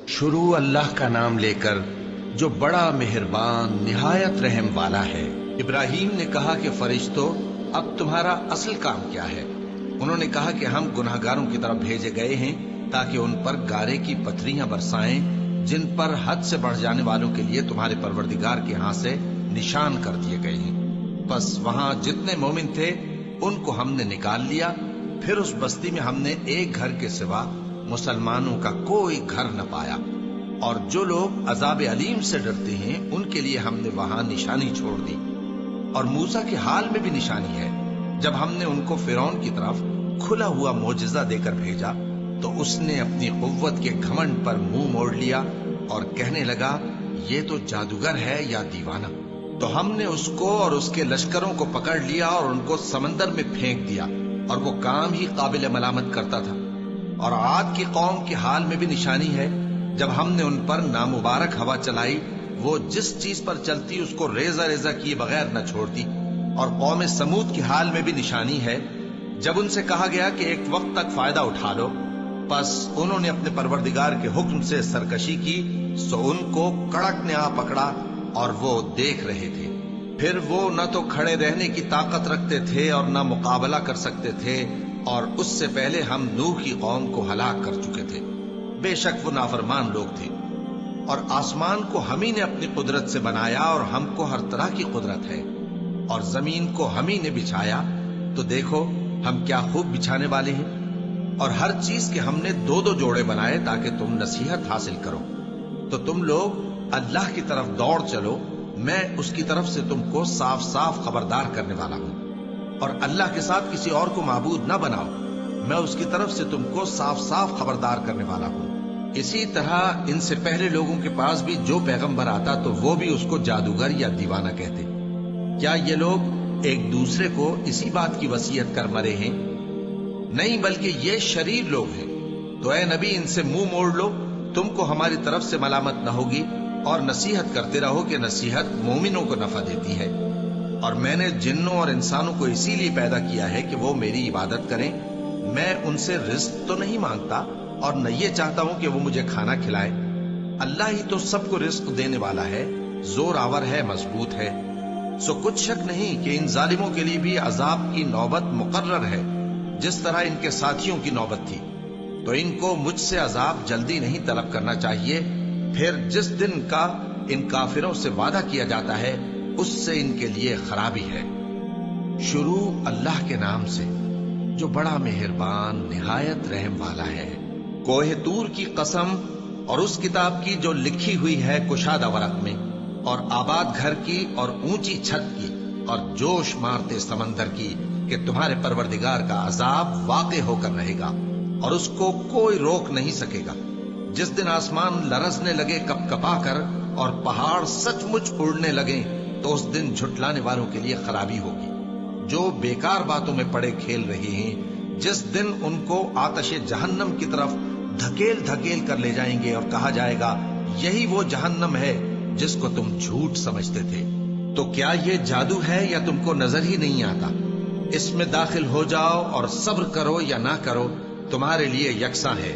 شروع اللہ کا نام لے کر جو بڑا مہربان نہایت رحم والا ہے۔ ابراہیم نے کہا کہ فرشتوں، اب تمہارا اصل کام کیا ہے؟ انہوں نے کہا کہ ہم گناہگاروں کی طرف بھیجے گئے ہیں تاکہ ان پر گارے کی پتھریاں برسائیں جن پر حد سے بڑھ جانے والوں کے لیے تمہارے پروردگار کے ہاں سے نشان کر دیے گئے ہیں۔ بس وہاں جتنے مومن تھے ان کو ہم نے نکال لیا، پھر اس بستی میں ہم نے ایک گھر کے سوا مسلمانوں کا کوئی گھر نہ پایا، اور جو لوگ عذاب علیم سے ڈرتے ہیں ان کے لیے ہم نے وہاں نشانی چھوڑ دی۔ اور موسیٰ کے حال میں بھی نشانی ہے، جب ہم نے ان کو فرعون کی طرف کھلا ہوا معجزہ دے کر بھیجا تو اس نے اپنی قوت کے گھمنڈ پر منہ موڑ لیا اور کہنے لگا یہ تو جادوگر ہے یا دیوانہ۔ تو ہم نے اس کو اور اس کے لشکروں کو پکڑ لیا اور ان کو سمندر میں پھینک دیا، اور وہ کام ہی قابل ملامت کرتا تھا۔ اور عاد کی قوم کے حال میں بھی نشانی ہے، جب ہم نے ان پر نامبارک ہوا چلائی، وہ جس چیز پر چلتی اس کو ریزہ ریزہ کیے بغیر نہ چھوڑتی۔ اور قوم سمود کے حال میں بھی نشانی ہے، جب ان سے کہا گیا کہ ایک وقت تک فائدہ اٹھا لو، پس انہوں نے اپنے پروردگار کے حکم سے سرکشی کی، سو ان کو کڑک نے آ پکڑا اور وہ دیکھ رہے تھے۔ پھر وہ نہ تو کھڑے رہنے کی طاقت رکھتے تھے اور نہ مقابلہ کر سکتے تھے، اور اس سے پہلے ہم نوح کی قوم کو ہلاک کر چکے تھے۔ بے شک وہ نافرمان لوگ تھے۔ اور آسمان کو ہم ہی نے اپنی قدرت سے بنایا، اور ہم کو ہر طرح کی قدرت ہے۔ اور زمین کو ہم ہی نے بچھایا، تو دیکھو ہم کیا خوب بچھانے والے ہیں۔ اور ہر چیز کے ہم نے دو دو جوڑے بنائے تاکہ تم نصیحت حاصل کرو۔ تو تم لوگ اللہ کی طرف دوڑ چلو، میں اس کی طرف سے تم کو صاف صاف خبردار کرنے والا ہوں۔ اور اللہ کے ساتھ کسی اور کو معبود نہ بناؤ، میں اس کی طرف سے تم کو صاف صاف خبردار کرنے والا ہوں۔ اسی طرح ان سے پہلے لوگوں کے پاس بھی جو پیغمبر آتا تو وہ بھی اس کو جادوگر یا دیوانہ کہتے۔ کیا یہ لوگ ایک دوسرے کو اسی بات کی وصیت کر مرے ہیں؟ نہیں، بلکہ یہ شریر لوگ ہیں۔ تو اے نبی ان سے منہ موڑ لو، تم کو ہماری طرف سے ملامت نہ ہوگی، اور نصیحت کرتے رہو کہ نصیحت مومنوں کو نفع دیتی ہے۔ اور میں نے جنوں اور انسانوں کو اسی لیے پیدا کیا ہے کہ وہ میری عبادت کریں۔ میں ان سے رزق تو نہیں مانگتا اور نہ یہ چاہتا ہوں کہ وہ مجھے کھانا کھلائے۔ اللہ ہی تو سب کو رزق دینے والا ہے، زور آور ہے، مضبوط ہے۔ سو کچھ شک نہیں کہ ان ظالموں کے لیے بھی عذاب کی نوبت مقرر ہے، جس طرح ان کے ساتھیوں کی نوبت تھی۔ تو ان کو مجھ سے عذاب جلدی نہیں طلب کرنا چاہیے، پھر جس دن کا ان کافروں سے وعدہ کیا جاتا ہے اس سے ان کے لیے خرابی ہے۔ شروع اللہ کے نام سے جو بڑا مہربان نہایت رحم والا ہے۔ کوہ طور کی قسم، اور اس کتاب کی جو لکھی ہوئی ہے کشادہ ورق میں، اور آباد گھر کی اور اونچی چھت کی، اور جوش مارتے سمندر کی، کہ تمہارے پروردگار کا عذاب واقع ہو کر رہے گا اور اس کو کوئی روک نہیں سکے گا۔ جس دن آسمان لرزنے لگے کپ کپا کر اور پہاڑ سچ مچ اڑنے لگیں، تو اس دن جھٹلانے والوں کے لیے خرابی ہوگی جو بیکار باتوں میں پڑے کھیل رہے ہیں۔ جس دن ان کو آتش جہنم کی طرف دھکیل دھکیل کر لے جائیں گے اور کہا جائے گا یہی وہ جہنم ہے جس کو تم جھوٹ سمجھتے تھے۔ تو کیا یہ جادو ہے یا تم کو نظر ہی نہیں آتا؟ اس میں داخل ہو جاؤ اور صبر کرو یا نہ کرو، تمہارے لیے یکساں ہے۔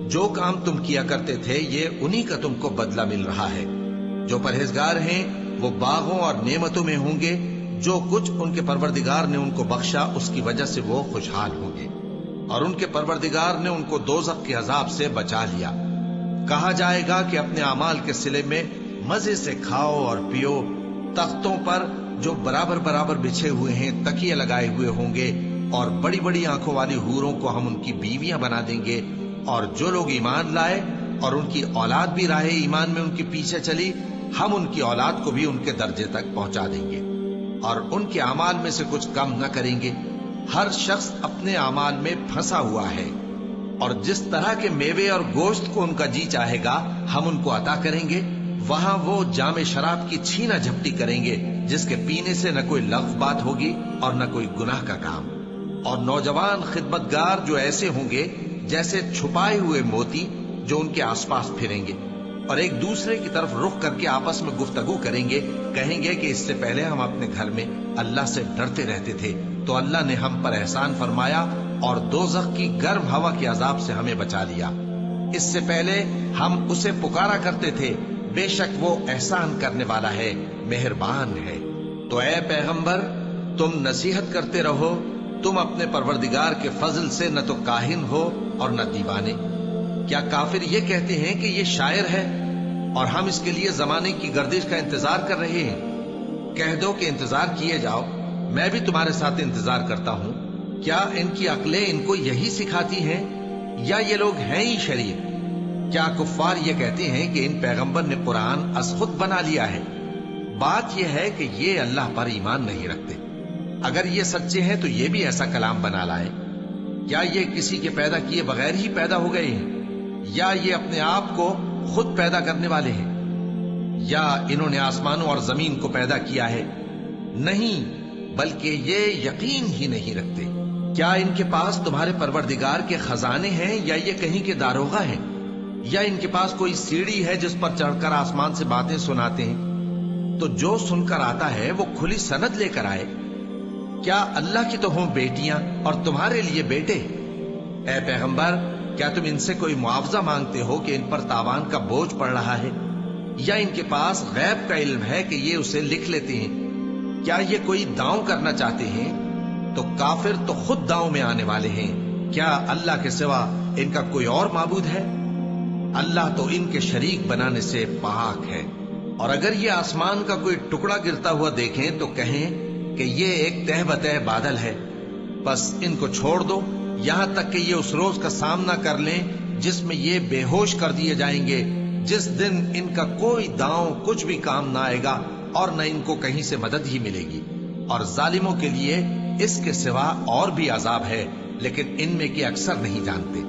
جو کام تم کیا کرتے تھے یہ انہی کا تم کو بدلہ مل رہا ہے۔ جو پرہیزگار ہیں وہ باغوں اور نعمتوں میں ہوں گے، جو کچھ ان کے پروردگار نے ان کو بخشا اس کی وجہ سے وہ خوشحال ہوں گے، اور ان کے پروردگار نے ان کو دوزخ کے عذاب سے بچا لیا۔ کہا جائے گا کہ اپنے اعمال کے صلے میں مزے سے کھاؤ اور پیو، تختوں پر جو برابر برابر بچھے ہوئے ہیں تکیے لگائے ہوئے ہوں گے، اور بڑی بڑی آنکھوں والی حوروں کو ہم ان کی بیویاں بنا دیں گے۔ اور جو لوگ ایمان لائے اور ان کی اولاد بھی راہ ایمان میں ان کے پیچھے چلی، ہم ان کی اولاد کو بھی ان کے درجے تک پہنچا دیں گے، اور ان کے اعمال میں سے کچھ کم نہ کریں گے۔ ہر شخص اپنے اعمال میں پھنسا ہوا ہے، اور جس طرح کے میوے اور گوشت کو ان کا جی چاہے گا ہم ان کو عطا کریں گے۔ وہاں وہ جام شراب کی چھینا جھپٹی کریں گے، جس کے پینے سے نہ کوئی لغو بات ہوگی اور نہ کوئی گناہ کا کام۔ اور نوجوان خدمتگار جو ایسے ہوں گے جیسے چھپائے ہوئے موتی، جو ان کے آس پاس پھریں گے اور ایک دوسرے کی طرف رخ کر کے آپس میں گفتگو کریں گے، کہیں گے کہ اس سے پہلے ہم اپنے گھر میں اللہ سے ڈرتے رہتے تھے، تو اللہ نے ہم پر احسان فرمایا اور دوزخ کی گرم ہوا کے عذاب سے ہمیں بچا لیا۔ اس سے پہلے ہم اسے پکارا کرتے تھے، بے شک وہ احسان کرنے والا ہے، مہربان ہے۔ تو اے پیغمبر تم نصیحت کرتے رہو، تم اپنے پروردگار کے فضل سے نہ تو کاہن ہو اور نہ دیوانے۔ کیا کافر یہ کہتے ہیں کہ یہ شاعر ہے اور ہم اس کے لیے زمانے کی گردش کا انتظار کر رہے ہیں؟ کہہ دو کہ انتظار کیے جاؤ، میں بھی تمہارے ساتھ انتظار کرتا ہوں۔ کیا ان کی عقلیں ان کو یہی سکھاتی ہیں یا یہ لوگ ہیں ہی شریر؟ کیا کفار یہ کہتے ہیں کہ ان پیغمبر نے قرآن از خود بنا لیا ہے؟ بات یہ ہے کہ یہ اللہ پر ایمان نہیں رکھتے۔ اگر یہ سچے ہیں تو یہ بھی ایسا کلام بنا لائے۔ کیا یہ کسی کے پیدا کیے بغیر ہی پیدا ہو گئے ہیں یا یہ اپنے آپ کو خود پیدا کرنے والے ہیں؟ یا انہوں نے آسمانوں اور زمین کو پیدا کیا ہے؟ نہیں، بلکہ یہ یقین ہی نہیں رکھتے۔ کیا ان کے پاس تمہارے پروردگار کے خزانے ہیں یا یہ کہیں کے داروغہ ہیں؟ یا ان کے پاس کوئی سیڑھی ہے جس پر چڑھ کر آسمان سے باتیں سناتے ہیں؟ تو جو سن کر آتا ہے وہ کھلی سند لے کر آئے۔ کیا اللہ کی تو ہوں بیٹیاں اور تمہارے لیے بیٹے؟ اے پیغمبر کیا تم ان سے کوئی معاوضہ مانگتے ہو کہ ان پر تاوان کا بوجھ پڑ رہا ہے؟ یا ان کے پاس غیب کا علم ہے کہ یہ اسے لکھ لیتے ہیں؟ کیا یہ کوئی داؤں کرنا چاہتے ہیں؟ تو کافر تو خود داؤں میں آنے والے ہیں۔ کیا اللہ کے سوا ان کا کوئی اور معبود ہے؟ اللہ تو ان کے شریک بنانے سے پاک ہے۔ اور اگر یہ آسمان کا کوئی ٹکڑا گرتا ہوا دیکھیں تو کہیں کہ یہ ایک تہ بتہ بادل ہے، بس ان کو چھوڑ دو یہاں تک کہ یہ اس روز کا سامنا کر لیں جس میں یہ بے ہوش کر دیے جائیں گے، جس دن ان کا کوئی داؤں کچھ بھی کام نہ آئے گا اور نہ ان کو کہیں سے مدد ہی ملے گی۔ اور ظالموں کے لیے اس کے سوا اور بھی عذاب ہے، لیکن ان میں کے اکثر نہیں جانتے۔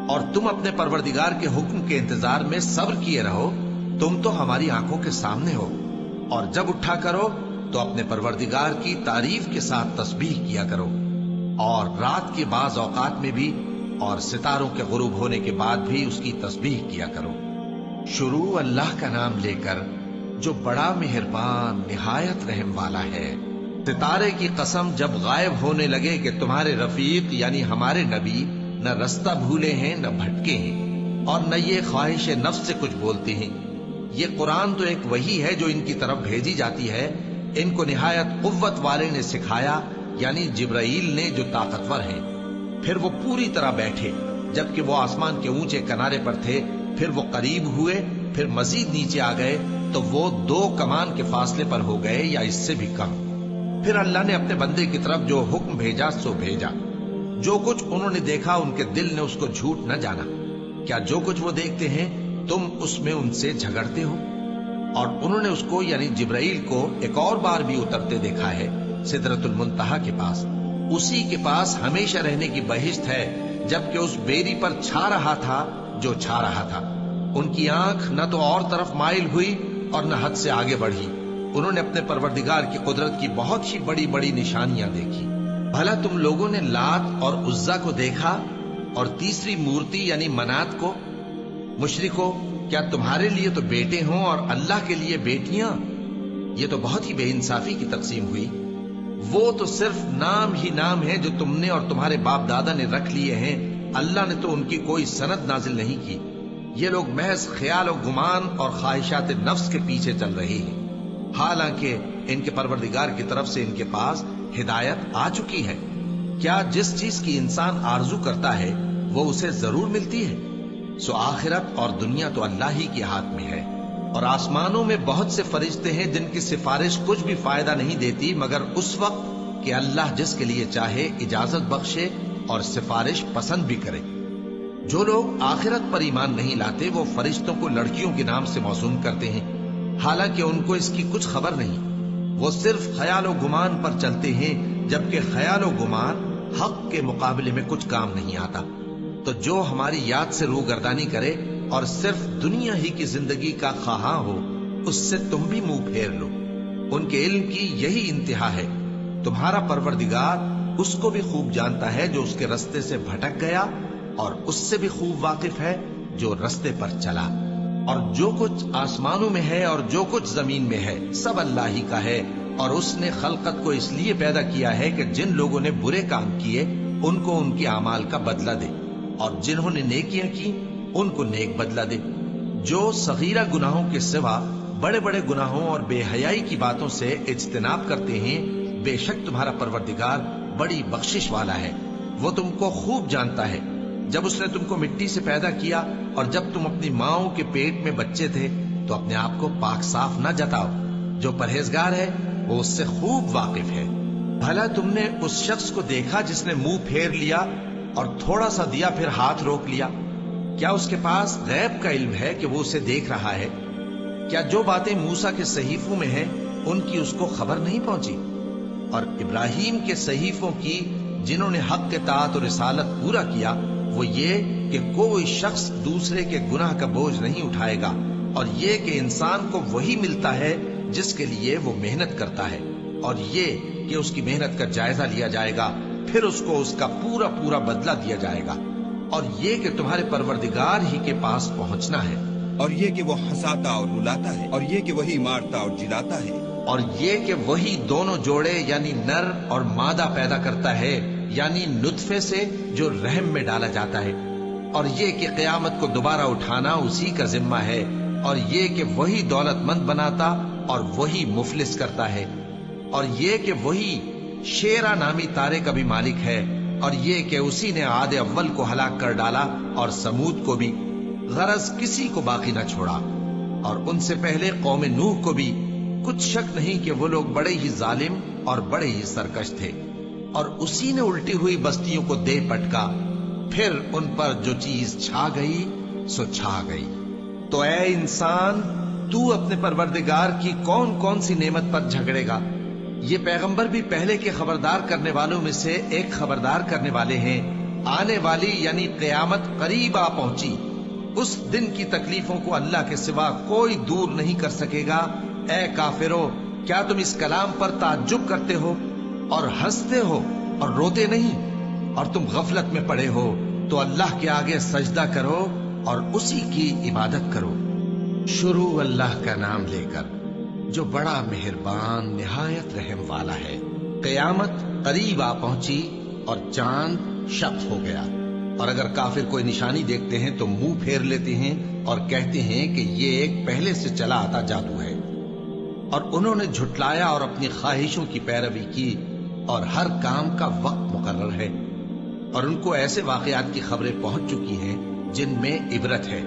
اور تم اپنے پروردگار کے حکم کے انتظار میں صبر کیے رہو، تم تو ہماری آنکھوں کے سامنے ہو۔ اور جب اٹھا کرو تو اپنے پروردگار کی تعریف کے ساتھ تسبیح کیا کرو، اور رات کے بعض اوقات میں بھی اور ستاروں کے غروب ہونے کے بعد بھی اس کی تسبیح کیا کرو۔ شروع اللہ کا نام لے کر جو بڑا مہربان نہایت رحم والا ہے۔ ستارے کی قسم جب غائب ہونے لگے کہ تمہارے رفیق یعنی ہمارے نبی نہ رستہ بھولے ہیں نہ بھٹکے ہیں اور نہ یہ خواہش نفس سے کچھ بولتے ہیں۔ یہ قرآن تو ایک وحی ہے جو ان کی طرف بھیجی جاتی ہے، ان کو نہایت قوت والے نے سکھایا یعنی جبرائیل نے جو طاقتور ہیں۔ پھر وہ پوری طرح بیٹھے جبکہ وہ آسمان کے اونچے کنارے پر تھے، پھر وہ قریب ہوئے، پھر مزید نیچے آ گئے تو وہ 2 کمان کے فاصلے پر ہو گئے یا اس سے بھی کم۔ پھر اللہ نے اپنے بندے کی طرف جو حکم بھیجا سو بھیجا۔ جو کچھ انہوں نے دیکھا ان کے دل نے اس کو جھوٹ نہ جانا۔ کیا جو کچھ وہ دیکھتے ہیں تم اس میں ان سے جھگڑتے ہو؟ اور انہوں نے اس کو یعنی جبرائیل کو ایک اور بار بھی اترتے دیکھا ہے سدرۃ المنتہا کے پاس۔ اسی کے پاس ہمیشہ رہنے کی بہشت ہے، جبکہ اس بیری پر چھا رہا تھا جو چھا رہا تھا۔ ان کی آنکھ نہ تو اور طرف مائل ہوئی اور نہ حد سے آگے بڑھی۔ انہوں نے اپنے پروردگار کی قدرت کی بہت ہی بڑی بڑی نشانیاں دیکھی۔ بھلا تم لوگوں نے لات اور عزا کو دیکھا اور تیسری مورتی یعنی منات کو؟ مشرکو کیا تمہارے لیے تو بیٹے ہوں اور اللہ کے لیے بیٹیاں؟ یہ تو بہت ہی بے انصافی کی تقسیم ہوئی۔ وہ تو صرف نام ہی نام ہے جو تم نے اور تمہارے باپ دادا نے رکھ لیے ہیں، اللہ نے تو ان کی کوئی سند نازل نہیں کی۔ یہ لوگ محض خیال و گمان اور خواہشات نفس کے پیچھے چل رہے ہیں، حالانکہ ان کے پروردگار کی طرف سے ان کے پاس ہدایت آ چکی ہے۔ کیا جس چیز کی انسان آرزو کرتا ہے وہ اسے ضرور ملتی ہے؟ سو آخرت اور دنیا تو اللہ ہی کے ہاتھ میں ہے۔ اور آسمانوں میں بہت سے فرشتے ہیں جن کی سفارش کچھ بھی فائدہ نہیں دیتی مگر اس وقت کہ اللہ جس کے لیے چاہے اجازت بخشے اور سفارش پسند بھی کرے۔ جو لوگ آخرت پر ایمان نہیں لاتے وہ فرشتوں کو لڑکیوں کے نام سے موسوم کرتے ہیں، حالانکہ ان کو اس کی کچھ خبر نہیں۔ وہ صرف خیال و گمان پر چلتے ہیں، جبکہ خیال و گمان حق کے مقابلے میں کچھ کام نہیں آتا۔ تو جو ہماری یاد سے روگردانی کرے اور صرف دنیا ہی کی زندگی کا خواہاں ہو، اس سے تم بھی منہ پھیر لو۔ ان کے علم کی یہی انتہا ہے۔ تمہارا پروردگار اس کو بھی خوب جانتا ہے جو اس کے رستے سے بھٹک گیا، اور اس سے بھی خوب واقف ہے جو رستے پر چلا۔ اور جو کچھ آسمانوں میں ہے اور جو کچھ زمین میں ہے سب اللہ ہی کا ہے، اور اس نے خلقت کو اس لیے پیدا کیا ہے کہ جن لوگوں نے برے کام کیے ان کو ان کے اعمال کا بدلہ دے، اور جنہوں نے نیکیاں کی ان کو نیک بدلہ دے۔ جو صغیرہ گناہوں کے سوا بڑے بڑے گناہوں اور بے حیائی کی باتوں سے اجتناب کرتے ہیں، بے شک تمہارا پروردگار بڑی بخشش والا ہے، وہ تم کو خوب جانتا ہے۔ جب اس نے تم کو مٹی سے پیدا کیا اور جب تم اپنی ماؤں کے پیٹ میں بچے تھے تو اپنے آپ کو پاک صاف نہ جتاؤ۔ جو پرہیزگار ہے وہ اس سے خوب واقف ہے۔ بھلا تم نے اس شخص کو دیکھا جس نے منہ پھیر لیا اور تھوڑا سا دیا پھر ہاتھ روک لیا؟ کیا اس کے پاس غیب کا علم ہے کہ وہ اسے دیکھ رہا ہے؟ کیا جو باتیں موسیٰ کے صحیفوں میں ہیں ان کی اس کو خبر نہیں پہنچی؟ اور ابراہیم کے صحیفوں کی جنہوں نے حق اطاعت اور رسالت پورا کیا، وہ یہ کہ کوئی شخص دوسرے کے گناہ کا بوجھ نہیں اٹھائے گا، اور یہ کہ انسان کو وہی ملتا ہے جس کے لیے وہ محنت کرتا ہے، اور یہ کہ اس کی محنت کا جائزہ لیا جائے گا، پھر اس کو اس کا پورا پورا بدلہ دیا جائے گا، اور یہ کہ تمہارے پروردگار ہی کے پاس پہنچنا ہے، اور یہ کہ وہ ہنساتا اور رلاتا ہے، اور یہ کہ وہی مارتا اور جلاتا ہے، اور یہ کہ وہی دونوں جوڑے یعنی نر اور مادہ پیدا کرتا ہے، یعنی نطفے سے جو رحم میں ڈالا جاتا ہے، اور یہ کہ قیامت کو دوبارہ اٹھانا اسی کا ذمہ ہے، اور یہ کہ وہی دولت مند بناتا اور وہی مفلس کرتا ہے، اور یہ کہ وہی شیرا نامی تارے کا بھی مالک ہے، اور یہ کہ اسی نے عاد اول کو ہلاک کر ڈالا اور سمود کو بھی، غرض کسی کو باقی نہ چھوڑا، اور ان سے پہلے قوم نوح کو بھی۔ کچھ شک نہیں کہ وہ لوگ بڑے ہی ظالم اور بڑے ہی سرکش تھے، اور اسی نے الٹی ہوئی بستیوں کو دے پٹکا، پھر ان پر جو چیز چھا گئی سو چھا گئی۔ تو اے انسان، تو اپنے پروردگار کی کون کون سی نعمت پر جھگڑے گا؟ یہ پیغمبر بھی پہلے کے خبردار کرنے والوں میں سے ایک خبردار کرنے والے ہیں۔ آنے والی یعنی قیامت قریب آ پہنچی، اس دن کی تکلیفوں کو اللہ کے سوا کوئی دور نہیں کر سکے گا۔ اے کافرو، کیا تم اس کلام پر تعجب کرتے ہو اور ہنستے ہو اور روتے نہیں؟ اور تم غفلت میں پڑے ہو تو اللہ کے آگے سجدہ کرو اور اسی کی عبادت کرو۔ شروع اللہ کا نام لے کر جو بڑا مہربان نہایت رحم والا ہے۔ قیامت قریب آ پہنچی اور چاند شق ہو گیا، اور اگر کافر کوئی نشانی دیکھتے ہیں تو منہ پھیر لیتے ہیں اور کہتے ہیں کہ یہ ایک پہلے سے چلا آتا جادو ہے، اور انہوں نے جھٹلایا اور اپنی خواہشوں کی پیروی کی، اور ہر کام کا وقت مقرر ہے، اور ان کو ایسے واقعات کی خبریں پہنچ چکی ہیں جن میں عبرت ہے،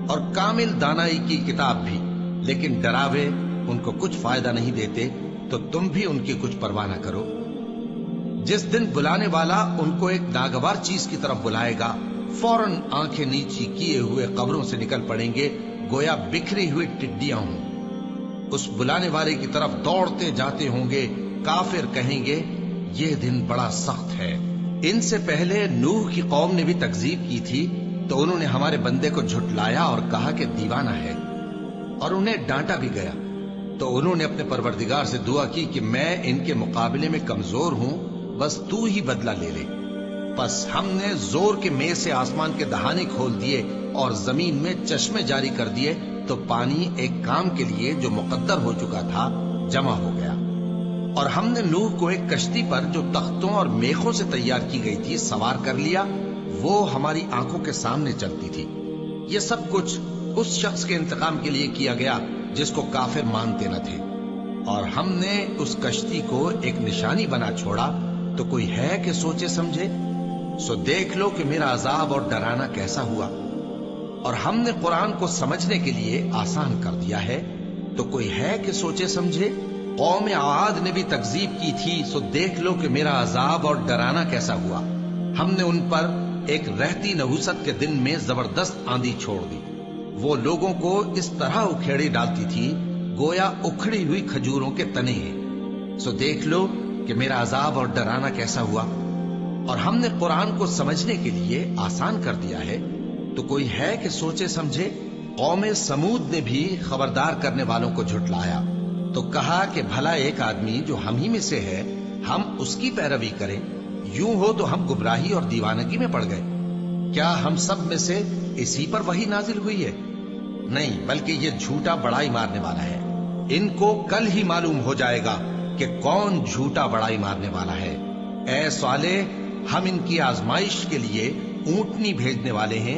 اور کامل دانائی کی کتاب بھی، لیکن ڈراوے ان کو کچھ فائدہ نہیں دیتے، تو تم بھی ان کی کچھ پرواہ نہ کرو۔ جس دن بلانے والا ان کو ایک ناگوار چیز کی طرف بلائے گا، فوراً آنکھیں نیچی کیے ہوئے قبروں سے نکل پڑیں گے گویا بکھری ہوئی ٹڈیاں ہوں۔ اس بلانے والے کی طرف دوڑتے جاتے ہوں گے، کافر کہیں گے یہ دن بڑا سخت ہے۔ ان سے پہلے نوح کی قوم نے بھی تکذیب کی تھی، تو انہوں نے ہمارے بندے کو جھٹلایا اور کہا کہ دیوانہ ہے، اور انہیں ڈانٹا بھی گیا۔ تو انہوں نے اپنے پروردگار سے دعا کی کہ میں ان کے مقابلے میں کمزور ہوں، بس تو ہی بدلہ لے لے۔ پس ہم نے زور کے میں سے آسمان کے دہانے کھول دیے اور زمین میں چشمے جاری کر دیے، تو پانی ایک کام کے لیے جو مقدر ہو چکا تھا جمع ہو گیا۔ اور ہم نے نوح کو ایک کشتی پر جو تختوں اور میخوں سے تیار کی گئی تھی سوار کر لیا، وہ ہماری آنکھوں کے سامنے چلتی تھی۔ یہ سب کچھ اس شخص کے انتقام کے لیے کیا گیا جس کو کافر مانتے نہ تھے، اور ہم نے اس کشتی کو ایک نشانی بنا چھوڑا، تو کوئی ہے کہ سوچے سمجھے؟ سو دیکھ لو کہ میرا عذاب اور ڈرانا کیسا ہوا۔ اور ہم نے قرآن کو سمجھنے کے لیے آسان کر دیا ہے، تو کوئی ہے کہ سوچے سمجھے؟ قوم عاد نے بھی تکذیب کی تھی، سو دیکھ لو کہ میرا عذاب اور ڈرانا کیسا ہوا۔ ہم نے ان پر ایک رہتی نحوست کے دن میں زبردست آندھی چھوڑ دی، وہ لوگوں کو اس طرح اکھیڑی ڈالتی تھی گویا اکھڑی ہوئی کھجوروں کے تنے ہیں۔ سو دیکھ لو کہ میرا عذاب اور ڈرانا کیسا ہوا۔ اور ہم نے قرآن کو سمجھنے کے لیے آسان کر دیا ہے، تو کوئی ہے کہ سوچے سمجھے؟ قوم سمود نے بھی خبردار کرنے والوں کو جھٹلایا، تو کہا کہ بھلا ایک آدمی جو ہم ہی میں سے ہے، ہم اس کی پیروی کریں، یوں ہو تو ہم گمراہی اور دیوانگی میں پڑ گئے۔ کیا ہم سب میں سے اسی پر وحی نازل ہوئی ہے؟ نہیں، بلکہ یہ جھوٹا بڑائی مارنے والا ہے۔ ان کو کل ہی معلوم ہو جائے گا کہ کون جھوٹا بڑائی مارنے والا ہے۔ اے صالح، ہم ان کی آزمائش کے لیے اونٹنی بھیجنے والے ہیں،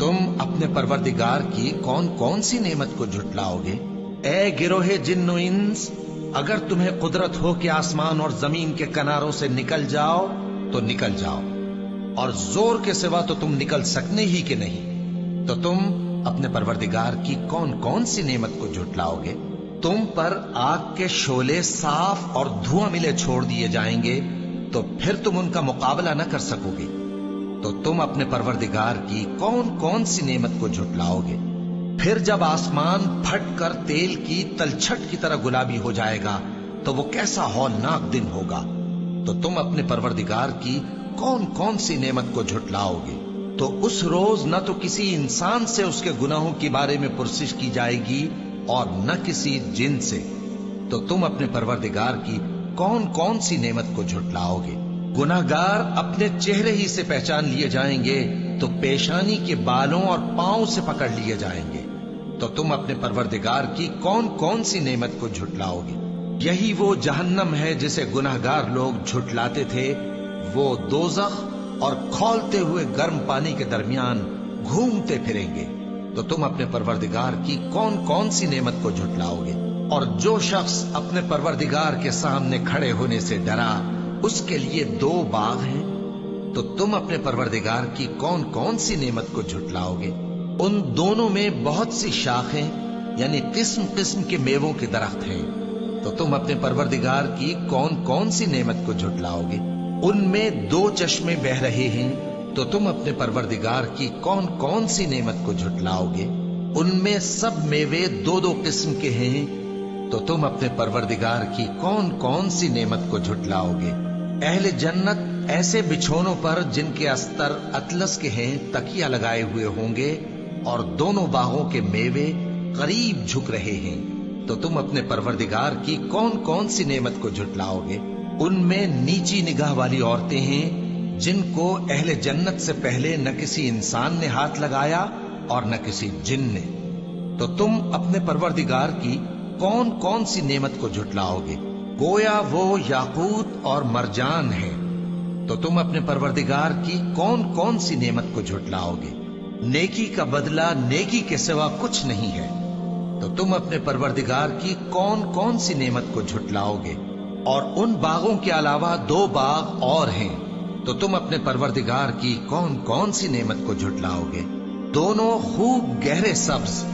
تم اپنے پروردگار کی کون کون سی نعمت کو جھٹلاؤگے؟ اے گروہ جن و انس، اگر تمہیں قدرت ہو کہ آسمان اور زمین کے کناروں سے نکل جاؤ تو نکل جاؤ، اور زور کے سوا تو تم نکل سکنے ہی کہ نہیں، تو تم اپنے پروردگار کی کون کون سی نعمت کو جھٹلاؤگے؟ تم پر آگ کے شعلے صاف اور دھواں ملے چھوڑ دیے جائیں گے تو پھر تم ان کا مقابلہ نہ کر سکو گے، تو تم اپنے پروردگار کی کون کون سی نعمت کو جھٹلاؤگے؟ پھر جب آسمان پھٹ کر تیل کی تلچھٹ کی طرح گلابی ہو جائے گا تو وہ کیسا ہولناک دن ہوگا، تو تم اپنے پروردگار کی کون کون سی نعمت کو جھٹلاؤگے؟ تو اس روز نہ تو کسی انسان سے اس کے گناہوں کے بارے میں پرسش کی جائے گی اور نہ کسی جن سے، تو تم اپنے پروردگار کی کون کون سی نعمت کو جھٹلاؤگے؟ گناہگار اپنے چہرے ہی سے پہچان لیے جائیں گے تو پیشانی کے بالوں اور پاؤں سے پکڑ لیے جائیں گے، تو تم اپنے پروردگار کی کون کون سی نعمت کو جھٹلاؤگے؟ یہی وہ جہنم ہے جسے گناہگار لوگ جھٹلاتے تھے، وہ دوزخ اور کھولتے ہوئے گرم پانی کے درمیان گھومتے پھریں گے، تو تم اپنے پروردگار کی کون کون سی نعمت کو جھٹلاؤگے؟ اور جو شخص اپنے پروردگار کے سامنے کھڑے ہونے سے ڈرا، اس کے لیے 2 باغ ہیں، تو تم اپنے پروردگار کی کون کون سی نعمت کو جھٹلاؤگے؟ ان دونوں میں بہت سی شاخیں یعنی قسم قسم کے میووں کے درخت ہیں، تو تم اپنے پروردگار کی کون کون سی نعمت کو جھٹلاؤگے؟ ان میں 2 چشمے بہ رہے ہیں، تو تم اپنے پروردگار کی کون کون سی نعمت کو جھٹلاؤگے؟ ان میں سب میوے 2 قسم کے ہیں، تو تم اپنے پروردگار کی کون کون سی نعمت کو جھٹلاؤگے؟ اہل جنت ایسے بچھونوں پر جن کے استر اطلس کے ہیں تکیہ لگائے ہوئے ہوں گے، اور دونوں باغوں کے میوے قریب جھک رہے ہیں، تو تم اپنے پروردگار کی کون کون سی نعمت کو جھٹلاؤگے؟ ان میں نیچی نگاہ والی عورتیں ہیں جن کو اہل جنت سے پہلے نہ کسی انسان نے ہاتھ لگایا اور نہ کسی جن نے، تو تم اپنے پروردگار کی کون کون سی نعمت کو جھٹلاؤگے؟ گویا وہ یاقوت اور مرجان ہے، تو تم اپنے پروردگار کی کون کون سی نعمت کو جھٹلاؤگے؟ نیکی کا بدلہ نیکی کے سوا کچھ نہیں ہے، تو تم اپنے پروردگار کی کون کون سی نعمت کو جھٹلاؤگے؟ اور ان باغوں کے علاوہ 2 باغ اور ہیں، تو تم اپنے پروردگار کی کون کون سی نعمت کو جھٹلاؤگے؟ دونوں خوب گہرے سبز،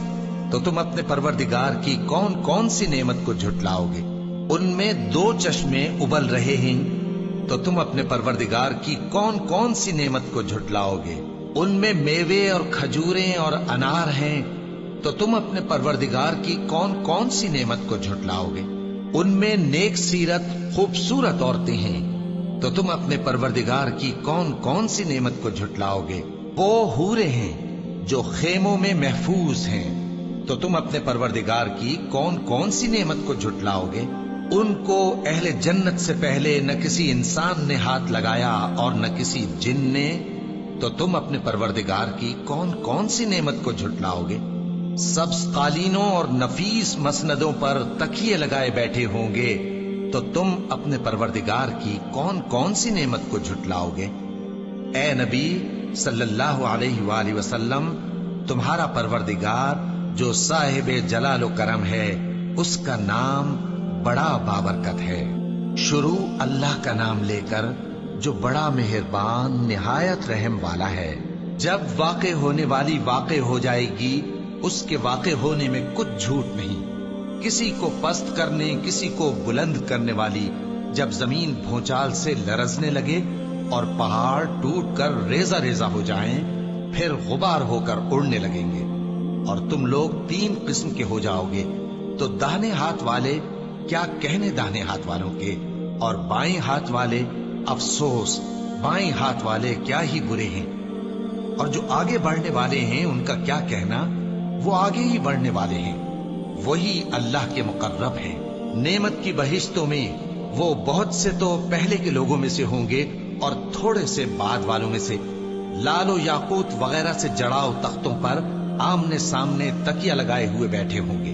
تو تم اپنے پروردگار کی کون کون سی نعمت کو جھٹلاؤگے؟ ان میں 2 چشمے ابل رہے ہیں، تو تم اپنے پروردگار کی کون کون سی نعمت کو جھٹلاؤگے؟ ان میں میوے اور کھجوریں اور انار ہیں، تو تم اپنے پروردگار کی کون کون سی نعمت کو جھٹلاؤگے؟ ان میں نیک سیرت خوبصورت عورتیں ہیں، تو تم اپنے پروردگار کی کون کون سی نعمت کو جھٹلاؤگے؟ وہ حوریں ہیں جو خیموں میں محفوظ ہیں، تو تم اپنے پروردگار کی کون کون سی نعمت کو جھٹلاؤگے؟ ان کو اہل جنت سے پہلے نہ کسی انسان نے ہاتھ لگایا اور نہ کسی جن نے، تو تم اپنے پروردگار کی کون کون سی نعمت کو جھٹلاؤگے؟ سبز قالینوں اور نفیس مسندوں پر تکیے لگائے بیٹھے ہوں گے، تو تم اپنے پروردگار کی کون کون سی نعمت کو جھٹلاؤگے؟ اے نبی صلی اللہ علیہ وآلہ وسلم، تمہارا پروردگار جو صاحب جلال و کرم ہے، اس کا نام بڑا بابرکت ہے۔ شروع اللہ کا نام لے کر جو بڑا مہربان نہایت رحم والا ہے۔ جب واقع ہونے والی واقع ہو جائے گی، اس کے واقع ہونے میں کچھ جھوٹ نہیں۔ کسی کو پست کرنے کسی کو بلند کرنے والی جب زمین بھونچال سے لرزنے لگے اور پہاڑ ٹوٹ کر ریزہ ریزہ ہو جائیں، پھر غبار ہو کر اڑنے لگیں گے، اور تم لوگ 3 قسم کے ہو جاؤ گے، تو داہنے ہاتھ والے کیا کہنے داہنے ہاتھ والوں کے، اور بائیں ہاتھ والے افسوس، بائیں ہاتھ والے کیا ہی برے ہیں، اور جو آگے بڑھنے والے ہیں ان کا کیا کہنا، وہ آگے ہی بڑھنے والے ہیں، وہی اللہ کے مقرب ہیں۔ نعمت کی بہشتوں میں وہ بہت سے تو پہلے کے لوگوں میں سے ہوں گے اور تھوڑے سے بعد والوں میں سے، لال و یاقوت وغیرہ سے جڑاؤ تختوں پر آمنے سامنے تکیہ لگائے ہوئے بیٹھے ہوں گے۔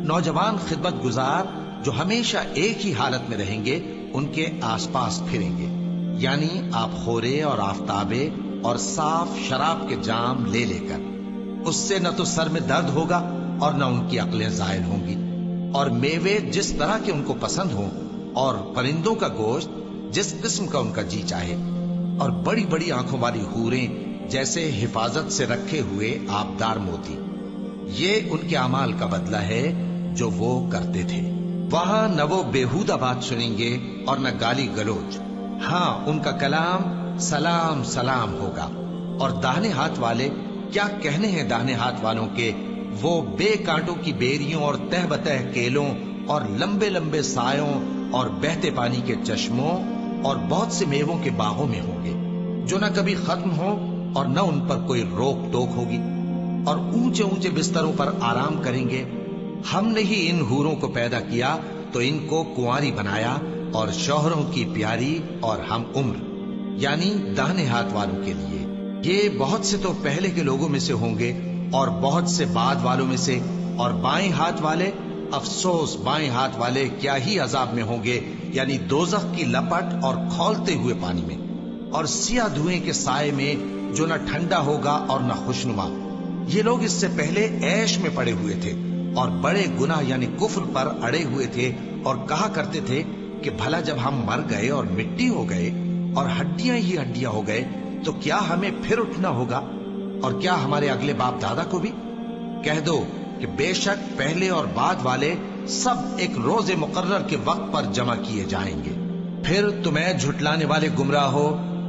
نوجوان خدمت گزار جو ہمیشہ ایک ہی حالت میں رہیں گے، ان کے آس پاس پھریں گے، یعنی آپ خورے اور آفتابے اور صاف شراب کے جام لے لے کر۔ اس سے نہ تو سر میں درد ہوگا اور نہ ان کی عقلیں زائل ہوں گی، اور میوے جس طرح کے ان کو پسند ہوں، اور پرندوں کا گوشت جس قسم کا ان کا جی چاہے، اور بڑی بڑی آنکھوں والی حوریں جیسے حفاظت سے رکھے ہوئے آبدار موتی۔ یہ ان کے اعمال کا بدلہ ہے جو وہ کرتے تھے۔ وہاں نہ وہ بیہودہ بات سنیں گے اور نہ گالی گلوچ، ہاں ان کا کلام سلام سلام ہوگا۔ اور داہنے ہاتھ والے، کیا کہنے ہیں داہنے ہاتھ والوں کے، وہ بے کانٹوں کی بیریوں اور تہ بتہ کیلوں اور لمبے لمبے سایوں اور بہتے پانی کے چشموں اور بہت سے میووں کے باغوں میں ہوں گے، جو نہ کبھی ختم ہو اور نہ ان پر کوئی روک ٹوک ہوگی، اور اونچے اونچے بستروں پر آرام کریں گے۔ ہم نے ہی ان حوروں کو پیدا کیا تو ان کو کنواری بنایا، اور شوہروں کی پیاری اور ہم عمر، یعنی داہنے ہاتھ والوں کے لیے۔ یہ بہت سے تو پہلے کے لوگوں میں سے ہوں گے اور بہت سے بعد والوں میں سے، اور بائیں ہاتھ والے، افسوس بائیں ہاتھ والے کیا ہی عذاب میں ہوں گے، یعنی دوزخ کی لپٹ اور کھولتے ہوئے پانی میں، اور سیاہ دھوئیں کے سائے میں جو نہ ٹھنڈا ہوگا اور نہ خوشنما۔ یہ لوگ اس سے پہلے عیش میں پڑے ہوئے تھے اور بڑے گناہ یعنی کفر پر اڑے ہوئے تھے، اور کہا کرتے تھے کہ بھلا جب ہم مر گئے اور مٹی ہو گئے اور ہڈیاں ہی ہڈیاں ہو گئے تو کیا ہمیں پھر اٹھنا ہوگا، اور کیا ہمارے اگلے باپ دادا کو بھی؟ کہہ دو کہ بے شک پہلے اور بعد والے سب ایک روز مقرر کے وقت پر جمع کیے جائیں گے۔ پھر تمہیں جھٹلانے والے گمراہ ہو،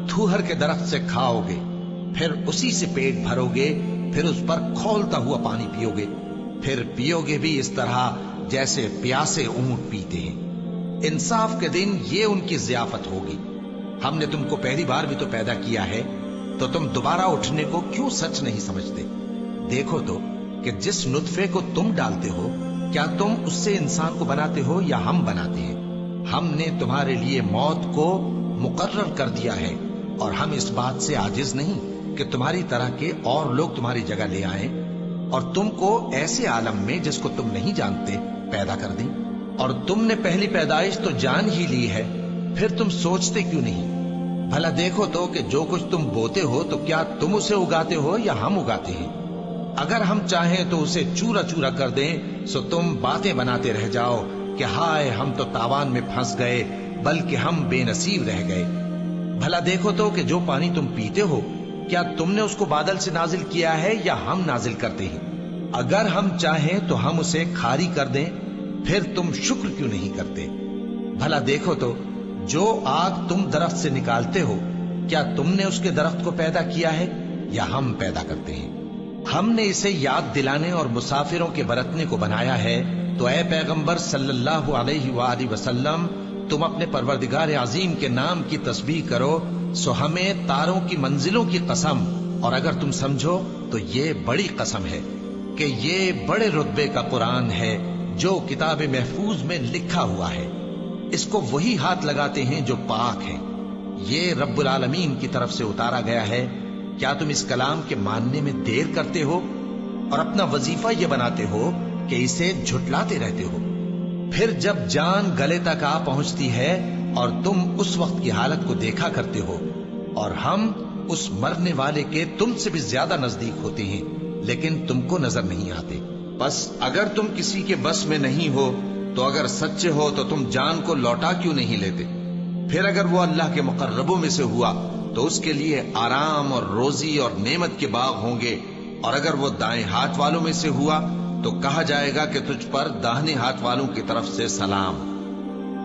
تھوہر کے درخت سے کھاؤ گے، پھر اسی سے پیٹ بھرو گے، پھر اس پر کھولتا ہوا پانی پیو گے، پھر پیو گے بھی اس طرح جیسے پیاسے اونٹ پیتے ہیں۔ انصاف کے دن یہ ان کی ضیافت ہوگی۔ ہم نے تم کو پہلی بار بھی تو پیدا کیا ہے، تو تم دوبارہ اٹھنے کو کیوں سچ نہیں سمجھتے؟ دیکھو تو کہ جس نطفے کو تم ڈالتے ہو، کیا تم اس سے انسان کو بناتے ہو یا ہم بناتے ہیں؟ ہم نے تمہارے لیے موت کو مقرر کر دیا ہے، اور ہم اس بات سے عاجز نہیں کہ تمہاری طرح کے اور لوگ تمہاری جگہ لے آئیں اور تم کو ایسے عالم میں جس کو تم نہیں جانتے پیدا کر دیں۔ اور تم نے پہلی پیدائش تو جان ہی لی ہے، پھر تم سوچتے کیوں نہیں؟ بھلا دیکھو تو کہ جو کچھ تم بوتے ہو تو کیا تم اسے اگاتے ہو یا ہم اگاتے ہیں؟ اگر ہم چاہیں تو اسے چورا چورا کر دیں، سو تم باتیں بناتے رہ جاؤ کہ ہائے ہم تو تاوان میں پھنس گئے، بلکہ ہم بے نصیب رہ گئے۔ بھلا دیکھو تو کہ جو پانی تم پیتے ہو، کیا تم نے اس کو بادل سے نازل کیا ہے یا ہم نازل کرتے ہیں؟ اگر ہم چاہیں تو ہم اسے کھاری کر دیں، پھر تم شکر کیوں نہیں کرتے؟ بھلا دیکھو تو جو آگ تم درخت سے نکالتے ہو، کیا تم نے اس کے درخت کو پیدا کیا ہے یا ہم پیدا کرتے ہیں؟ ہم نے اسے یاد دلانے اور مسافروں کے برتنے کو بنایا ہے، تو اے پیغمبر صلی اللہ علیہ وآلہ وسلم، تم اپنے پروردگار عظیم کے نام کی تسبیح کرو، سو ہمیں تاروں کی منزلوں کی قسم، اور اگر تم سمجھو تو یہ بڑی قسم ہے کہ یہ بڑے رتبے کا قرآن ہے جو کتاب محفوظ میں لکھا ہوا ہے۔ اس کو وہی ہاتھ لگاتے ہیں جو پاک ہیں، یہ رب العالمین کی طرف سے اتارا گیا ہے۔ کیا تم اس کلام کے ماننے میں دیر کرتے ہو اور اپنا وظیفہ یہ بناتے ہو کہ اسے جھٹلاتے رہتے ہو؟ پھر جب جان گلے تک آ پہنچتی ہے اور تم اس وقت کی حالت کو دیکھا کرتے ہو، اور ہم اس مرنے والے کے تم سے بھی زیادہ نزدیک ہوتے ہیں، لیکن تم کو نظر نہیں آتے۔ بس اگر تم کسی کے بس میں نہیں ہو تو اگر سچے ہو تو تم جان کو لوٹا کیوں نہیں لیتے؟ پھر اگر وہ اللہ کے مقربوں میں سے ہوا تو اس کے لیے آرام اور روزی اور نعمت کے باغ ہوں گے، اور اگر وہ دائیں ہاتھ والوں میں سے ہوا تو کہا جائے گا کہ تجھ پر داہنے ہاتھ والوں کی طرف سے سلام۔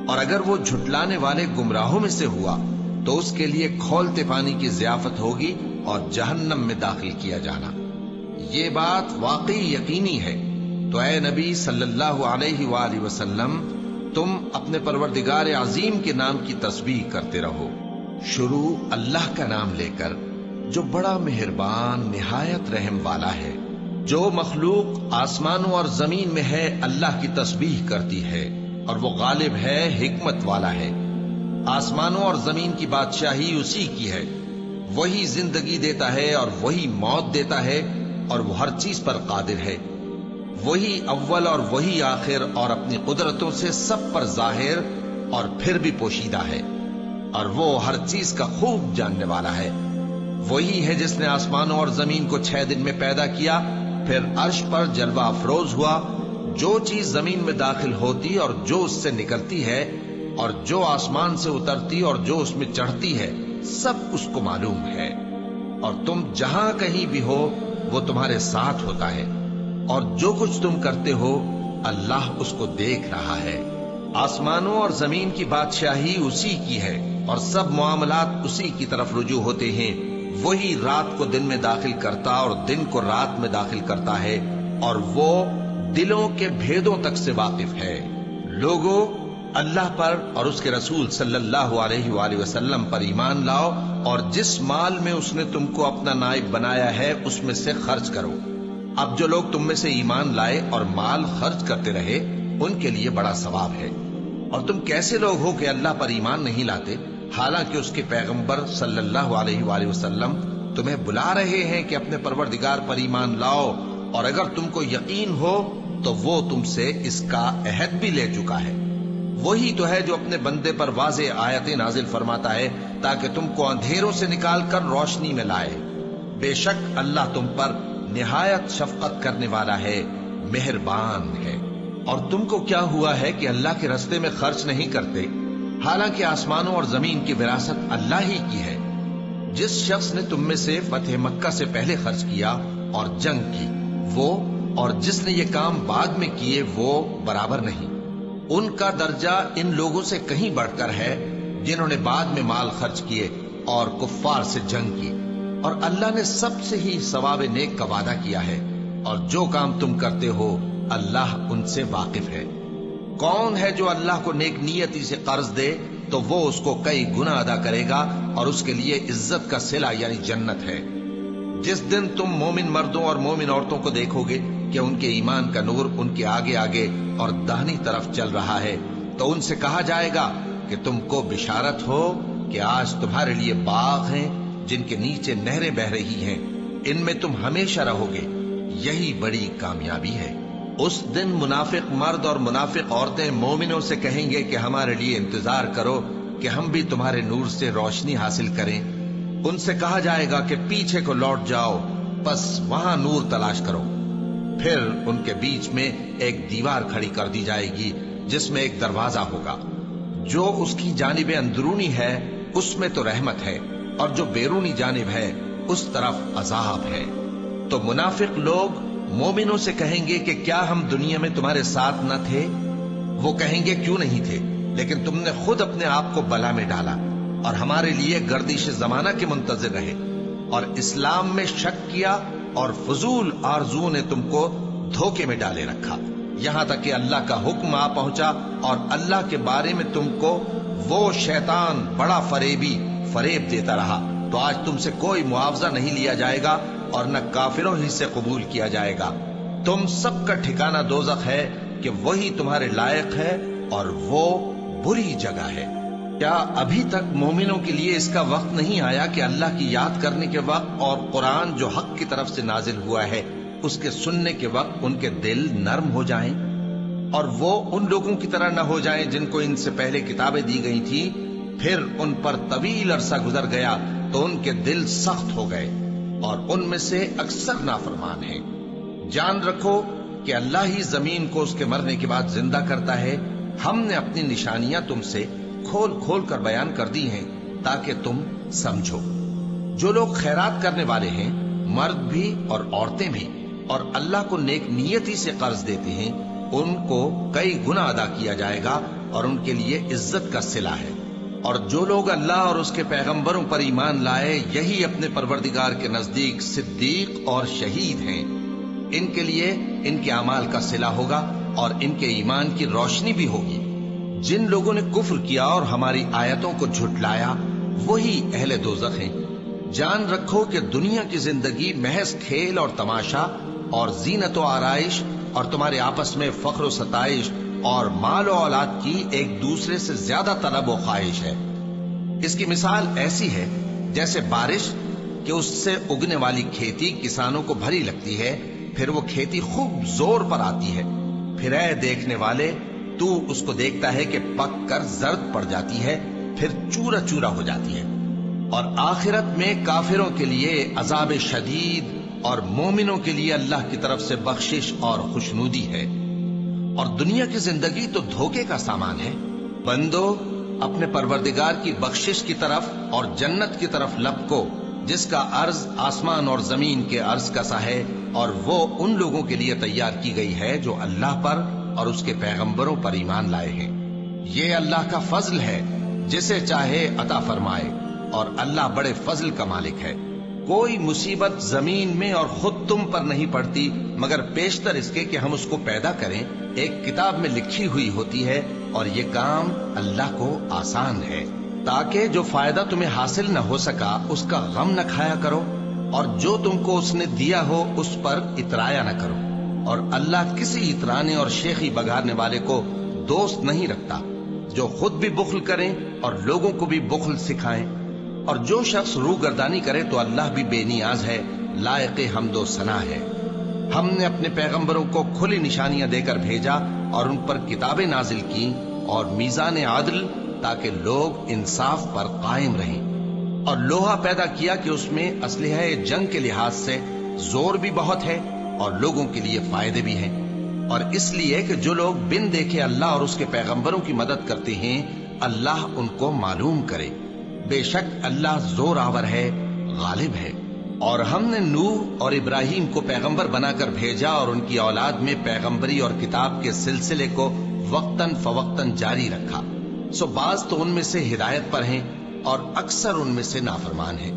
اور اگر وہ جھٹلانے والے گمراہوں میں سے ہوا تو اس کے لیے کھولتے پانی کی ضیافت ہوگی اور جہنم میں داخل کیا جانا۔ یہ بات واقعی یقینی ہے، تو اے نبی صلی اللہ علیہ وآلہ وسلم، تم اپنے پروردگار عظیم کے نام کی تسبیح کرتے رہو، شروع اللہ کا نام لے کر جو بڑا مہربان نہایت رحم والا ہے۔ جو مخلوق آسمانوں اور زمین میں ہے اللہ کی تسبیح کرتی ہے، اور وہ غالب ہے، حکمت والا ہے۔ آسمانوں اور زمین کی بادشاہی اسی کی ہے، وہی زندگی دیتا ہے اور وہی موت دیتا ہے، اور وہ ہر چیز پر قادر ہے۔ وہی اول اور وہی آخر، اور اپنی قدرتوں سے سب پر ظاہر اور پھر بھی پوشیدہ ہے، اور وہ ہر چیز کا خوب جاننے والا ہے۔ وہی ہے جس نے آسمانوں اور زمین کو 6 دن میں پیدا کیا، پھر عرش پر جلوہ افروز ہوا۔ جو چیز زمین میں داخل ہوتی اور جو اس سے نکلتی ہے، اور جو آسمان سے اترتی اور جو اس میں چڑھتی ہے، سب اس کو معلوم ہے۔ اور تم جہاں کہیں بھی ہو وہ تمہارے ساتھ ہوتا ہے، اور جو کچھ تم کرتے ہو اللہ اس کو دیکھ رہا ہے۔ آسمانوں اور زمین کی بادشاہی اسی کی ہے، اور سب معاملات اسی کی طرف رجوع ہوتے ہیں۔ وہی رات کو دن میں داخل کرتا اور دن کو رات میں داخل کرتا ہے، اور وہ دلوں کے بھیدوں تک سے واقف ہے۔ لوگوں، اللہ پر اور اس کے رسول صلی اللہ علیہ وآلہ وسلم پر ایمان لاؤ، اور جس مال میں اس نے تم کو اپنا نائب بنایا ہے اس میں سے خرچ کرو۔ اب جو لوگ تم میں سے ایمان لائے اور مال خرچ کرتے رہے ان کے لیے بڑا ثواب ہے۔ اور تم کیسے لوگ ہو کہ اللہ پر ایمان نہیں لاتے، حالانکہ اس کے پیغمبر صلی اللہ علیہ وآلہ وسلم تمہیں بلا رہے ہیں کہ اپنے پروردگار پر ایمان لاؤ، اور اگر تم کو یقین ہو تو وہ تم سے اس کا عہد بھی لے چکا ہے۔ وہی تو ہے جو اپنے بندے پر واضح آیتیں نازل فرماتا ہے تاکہ تم کو اندھیروں سے نکال کر روشنی میں لائے۔ بے شک اللہ تم پر نہایت شفقت کرنے والا ہے، مہربان ہے۔ اور تم کو کیا ہوا ہے کہ اللہ کے راستے میں خرچ نہیں کرتے، حالانکہ آسمانوں اور زمین کی وراثت اللہ ہی کی ہے۔ جس شخص نے تم میں سے فتح مکہ سے پہلے خرچ کیا اور جنگ کی، وہ اور جس نے یہ کام بعد میں کیے وہ برابر نہیں۔ ان کا درجہ ان لوگوں سے کہیں بڑھ کر ہے جنہوں نے بعد میں مال خرچ کیے اور کفار سے جنگ کی، اور اللہ نے سب سے ہی ثواب نیک کا وعدہ کیا ہے، اور جو کام تم کرتے ہو اللہ ان سے واقف ہے۔ کون ہے جو اللہ کو نیک نیتی سے قرض دے تو وہ اس کو کئی گنا ادا کرے گا، اور اس کے لیے عزت کا صلہ یعنی جنت ہے۔ جس دن تم مومن مردوں اور مومن عورتوں کو دیکھو گے کہ ان کے ایمان کا نور ان کے آگے آگے اور داہنی طرف چل رہا ہے، تو ان سے کہا جائے گا کہ تم کو بشارت ہو کہ آج تمہارے لیے باغ ہیں جن کے نیچے نہریں بہ رہی ہیں، ان میں تم ہمیشہ رہو گے، یہی بڑی کامیابی ہے۔ اس دن منافق مرد اور منافق عورتیں مومنوں سے کہیں گے کہ ہمارے لیے انتظار کرو کہ ہم بھی تمہارے نور سے روشنی حاصل کریں۔ ان سے کہا جائے گا کہ پیچھے کو لوٹ جاؤ، پس وہاں نور تلاش کرو۔ پھر ان کے بیچ میں ایک دیوار کھڑی کر دی جائے گی جس میں ایک دروازہ ہوگا، جو اس کی جانب اندرونی ہے اس میں تو رحمت ہے، اور جو بیرونی جانب ہے اس طرف عذاب ہے۔ تو منافق لوگ مومنوں سے کہیں گے کہ کیا ہم دنیا میں تمہارے ساتھ نہ تھے؟ وہ کہیں گے کیوں نہیں تھے، لیکن تم نے خود اپنے آپ کو بلا میں ڈالا اور ہمارے لیے گردش زمانہ کے منتظر رہے، اور اسلام میں شک کیا، اور فضول آرزو نے تم کو دھوکے میں ڈالے رکھا، یہاں تک کہ اللہ کا حکم آ پہنچا، اور اللہ کے بارے میں تم کو وہ شیطان بڑا فریب دیتا رہا۔ تو آج تم سے کوئی معاوضہ نہیں لیا جائے گا اور نہ کافروں ہی سے قبول کیا جائے گا۔ تم سب کا ٹھکانہ دوزخ ہے کہ وہی تمہارے لائق ہے، اور وہ بری جگہ ہے۔ کیا ابھی تک مومنوں کے لیے اس کا وقت نہیں آیا کہ اللہ کی یاد کرنے کے وقت اور قرآن جو حق کی طرف سے نازل ہوا ہے اس کے سننے کے وقت ان کے دل نرم ہو جائیں، اور وہ ان لوگوں کی طرح نہ ہو جائیں جن کو ان سے پہلے کتابیں دی گئی تھی، پھر ان پر طویل عرصہ گزر گیا تو ان کے دل سخت ہو گئے، اور ان میں سے اکثر نافرمان ہیں۔ جان رکھو کہ اللہ ہی زمین کو اس کے مرنے کے بعد زندہ کرتا ہے۔ ہم نے اپنی نشانیاں تم سے کھول کھول کر بیان کر دی ہیں تاکہ تم سمجھو۔ جو لوگ خیرات کرنے والے ہیں، مرد بھی اور عورتیں بھی، اور اللہ کو نیک نیتی سے قرض دیتے ہیں، ان کو کئی گنا ادا کیا جائے گا اور ان کے لیے عزت کا صلہ ہے۔ اور جو لوگ اللہ اور اس کے پیغمبروں پر ایمان لائے، یہی اپنے پروردگار کے نزدیک صدیق اور شہید ہیں۔ ان کے لیے ان کے اعمال کا صلہ ہوگا اور ان کے ایمان کی روشنی بھی ہوگی۔ جن لوگوں نے کفر کیا اور ہماری آیتوں کو جھٹلایا وہی اہل دوزخ ہیں۔ جان رکھو کہ دنیا کی زندگی محض کھیل اور تماشا اور زینت و آرائش اور تمہارے آپس میں فخر و ستائش اور مال و اولاد کی ایک دوسرے سے زیادہ طلب و خواہش ہے۔ اس کی مثال ایسی ہے جیسے بارش کہ اس سے اگنے والی کھیتی کسانوں کو بھری لگتی ہے، پھر وہ کھیتی خوب زور پر آتی ہے، پھر اے دیکھنے والے تو اس کو دیکھتا ہے کہ پک کر زرد پڑ جاتی ہے، پھر چورا چورا ہو جاتی ہے، اور آخرت میں کافروں کے لیے عذاب شدید اور مومنوں کے لیے اللہ کی طرف سے بخشش اور خوشنودی ہے۔ اور دنیا کی زندگی تو دھوکے کا سامان ہے۔ بندو اپنے پروردگار کی بخشش کی طرف اور جنت کی طرف لپکو جس کا عرض آسمان اور زمین کے عرض کا سا ہے، اور وہ ان لوگوں کے لیے تیار کی گئی ہے جو اللہ پر اور اس کے پیغمبروں پر ایمان لائے ہیں۔ یہ اللہ کا فضل ہے، جسے چاہے عطا فرمائے، اور اللہ بڑے فضل کا مالک ہے۔ کوئی مصیبت زمین میں اور خود تم پر نہیں پڑتی مگر پیشتر اس کے کہ ہم اس کو پیدا کریں ایک کتاب میں لکھی ہوئی ہوتی ہے، اور یہ کام اللہ کو آسان ہے، تاکہ جو فائدہ تمہیں حاصل نہ ہو سکا اس کا غم نہ کھایا کرو، اور جو تم کو اس نے دیا ہو اس پر اترایا نہ کرو۔ اور اللہ کسی اترانے اور شیخی بگاڑنے والے کو دوست نہیں رکھتا، جو خود بھی بخل کریں اور لوگوں کو بھی بخل سکھائیں۔ اور جو شخص روگردانی کرے تو اللہ بھی بے نیاز ہے، لائق حمد و ثنا ہے۔ ہم نے اپنے پیغمبروں کو کھلی نشانیاں دے کر بھیجا اور ان پر کتابیں نازل کی اور میزان عدل، تاکہ لوگ انصاف پر قائم رہیں۔ اور لوہا پیدا کیا کہ اس میں اسلحہ جنگ کے لحاظ سے زور بھی بہت ہے اور لوگوں کے لیے فائدے بھی ہیں، اور اس لیے کہ جو لوگ بن دیکھے اللہ اور اس کے پیغمبروں کی مدد کرتے ہیں اللہ ان کو معلوم کرے۔ بے شک اللہ زور آور ہے، غالب ہے۔ اور ہم نے نوح اور ابراہیم کو پیغمبر بنا کر بھیجا اور ان کی اولاد میں پیغمبری اور کتاب کے سلسلے کو وقتاً فوقتاً جاری رکھا، سو بعض تو ان میں سے ہدایت پر ہیں اور اکثر ان میں سے نافرمان ہیں۔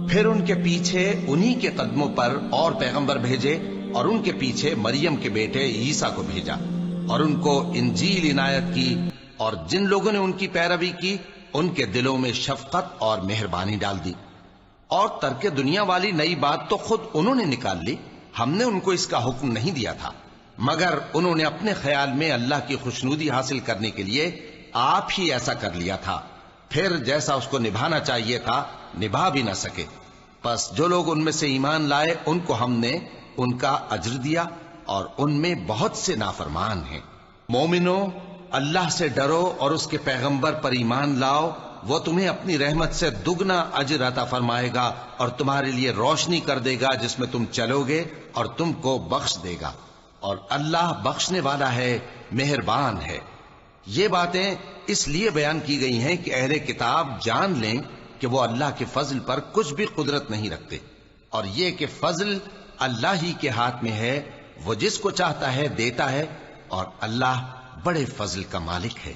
پھر ان کے پیچھے انہی کے قدموں پر اور پیغمبر بھیجے، اور ان کے پیچھے مریم کے بیٹے عیسیٰ کو بھیجا، اور ان کو انجیل عنایت کی، اور جن لوگوں نے ان کی پیروی کی ان کے دلوں میں شفقت اور مہربانی ڈال دی۔ اور ترک دنیا والی نئی بات تو خود انہوں نے نکال لی، ہم نے ان کو اس کا حکم نہیں دیا تھا، مگر انہوں نے اپنے خیال میں اللہ کی خوشنودی حاصل کرنے کے لیے آپ ہی ایسا کر لیا تھا، پھر جیسا اس کو نبھانا چاہیے تھا نبھا بھی نہ سکے۔ پس جو لوگ ان میں سے ایمان لائے ان کو ہم نے ان کا اجر دیا، اور ان میں بہت سے نافرمان ہیں۔ مومنو، اللہ سے ڈرو اور اس کے پیغمبر پر ایمان لاؤ، وہ تمہیں اپنی رحمت سے دگنا اجر عطا فرمائے گا اور تمہارے لیے روشنی کر دے گا جس میں تم چلو گے، اور تم کو بخش دے گا، اور اللہ بخشنے والا ہے، مہربان ہے۔ یہ باتیں اس لیے بیان کی گئی ہیں کہ اہل کتاب جان لیں کہ وہ اللہ کے فضل پر کچھ بھی قدرت نہیں رکھتے، اور یہ کہ فضل اللہ ہی کے ہاتھ میں ہے، وہ جس کو چاہتا ہے دیتا ہے، اور اللہ بڑے فضل کا مالک ہے۔